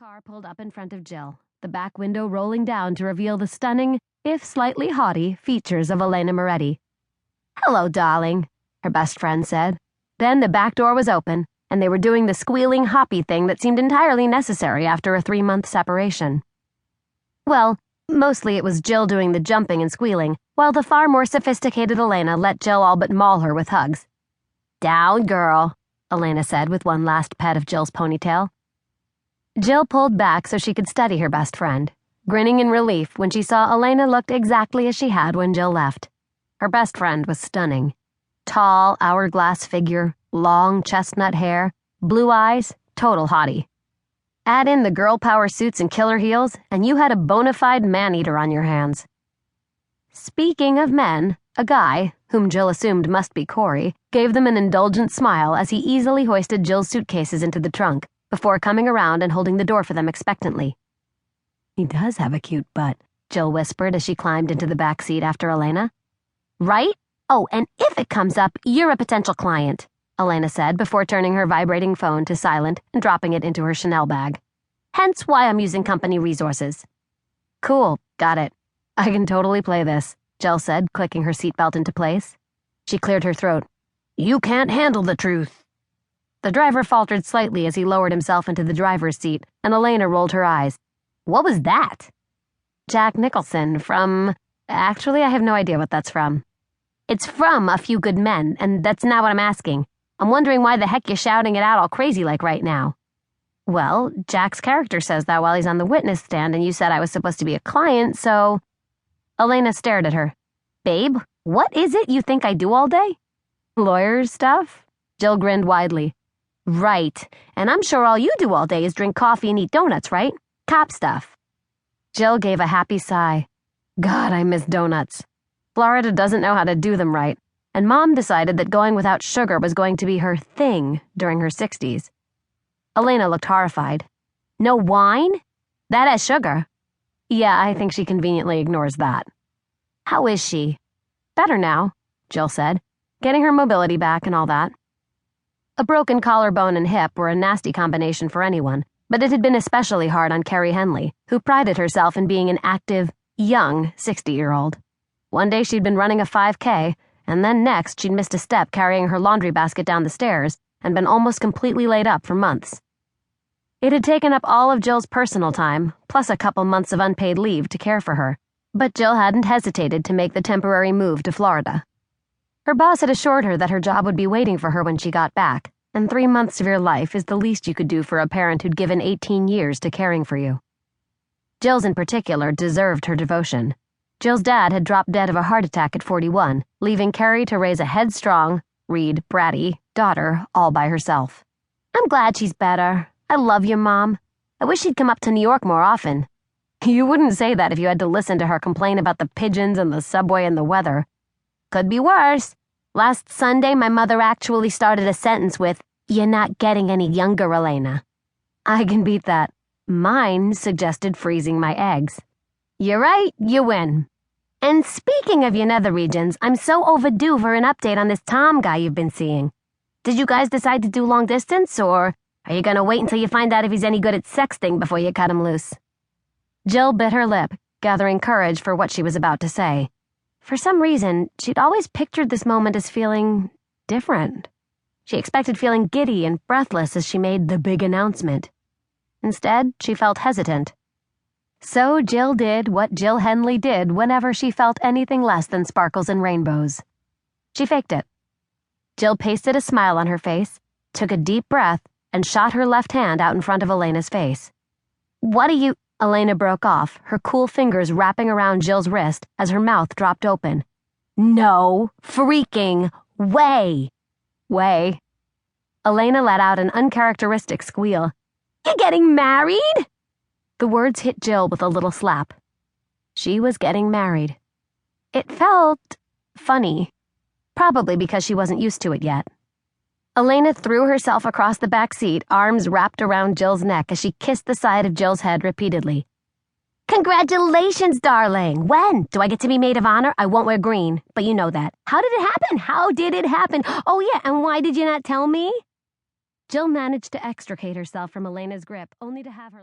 car pulled up in front of Jill, the back window rolling down to reveal the stunning, if slightly haughty, features of Vincent Moretti. "Hello, darling," her best friend said. Then the back door was open, and they were doing the squealing, hoppy thing that seemed entirely necessary after a 3-month separation. Well, mostly it was Jill doing the jumping and squealing, while the far more sophisticated Layne let Jill all but maul her with hugs. "Down, girl," Layne said with one last pet of Jill's ponytail. Jill pulled back so she could study her best friend, grinning in relief when she saw Layne looked exactly as she had when Jill left. Her best friend was stunning. Tall, hourglass figure, long chestnut hair, blue eyes, total hottie. Add in the girl power suits and killer heels, and you had a bona fide man-eater on your hands. Speaking of men, a guy, whom Jill assumed must be Corey, gave them an indulgent smile as he easily hoisted Jill's suitcases into the trunk, before coming around and holding the door for them expectantly. "He does have a cute butt," Jill whispered as she climbed into the back seat after Layne. "Right? Oh, and if it comes up, you're a potential client," Layne said before turning her vibrating phone to silent and dropping it into her Chanel bag. "Hence why I'm using company resources." "Cool, got it. I can totally play this," Jill said, clicking her seatbelt into place. She cleared her throat. "You can't handle the truth." The driver faltered slightly as he lowered himself into the driver's seat, and Layne rolled her eyes. "What was that?" "Jack Nicholson from... Actually, I have no idea what that's from." "It's from A Few Good Men, and that's not what I'm asking. I'm wondering why the heck you're shouting it out all crazy like right now." "Well, Jack's character says that while he's on the witness stand, and you said I was supposed to be a client, so..." Layne stared at her. "Babe, what is it you think I do all day?" "Lawyers stuff?" Jill grinned widely. "Right, and I'm sure all you do all day is drink coffee and eat donuts, right? Cop stuff." Jill gave a happy sigh. God, I miss donuts. Florida doesn't know how to do them right, and Mom decided that going without sugar was going to be her thing during her 60s. Layne looked horrified. "No wine? That has sugar." "Yeah, I think she conveniently ignores that." "How is she?" "Better now," Jill said, getting her mobility back and all that. A broken collarbone and hip were a nasty combination for anyone, but it had been especially hard on Carrie Henley, who prided herself in being an active, young 60-year-old. One day she'd been running a 5K, and then next she'd missed a step carrying her laundry basket down the stairs and been almost completely laid up for months. It had taken up all of Jill's personal time, plus a couple months of unpaid leave to care for her, but Jill hadn't hesitated to make the temporary move to Florida. Her boss had assured her that her job would be waiting for her when she got back, and 3 months of your life is the least you could do for a parent who'd given 18 years to caring for you. Jill's in particular deserved her devotion. Jill's dad had dropped dead of a heart attack at 41, leaving Carrie to raise a headstrong, read bratty, daughter all by herself. "I'm glad she's better. I love you, Mom. I wish she'd come up to New York more often." "You wouldn't say that if you had to listen to her complain about the pigeons and the subway and the weather." "Could be worse. Last Sunday, my mother actually started a sentence with, 'You're not getting any younger, Layne.'" "I can beat that. Mine suggested freezing my eggs." "You're right, you win. And speaking of your nether regions, I'm so overdue for an update on this Tom guy you've been seeing. Did you guys decide to do long distance, or are you gonna wait until you find out if he's any good at sexting before you cut him loose?" Jill bit her lip, gathering courage for what she was about to say. For some reason, she'd always pictured this moment as feeling different. She expected feeling giddy and breathless as she made the big announcement. Instead, she felt hesitant. So Jill did what Jill Henley did whenever she felt anything less than sparkles and rainbows. She faked it. Jill pasted a smile on her face, took a deep breath, and shot her left hand out in front of Layne's face. "What are you..." Layne broke off, her cool fingers wrapping around Jill's wrist as her mouth dropped open. "No freaking way!" "Way." Layne let out an uncharacteristic squeal. "You're getting married?" The words hit Jill with a little slap. She was getting married. It felt funny, probably because she wasn't used to it yet. Layne threw herself across the back seat, arms wrapped around Jill's neck as she kissed the side of Jill's head repeatedly. "Congratulations, darling! When? Do I get to be maid of honor? I won't wear green, but you know that. How did it happen? How did it happen? Oh yeah, and why did you not tell me?" Jill managed to extricate herself from Layne's grip, only to have her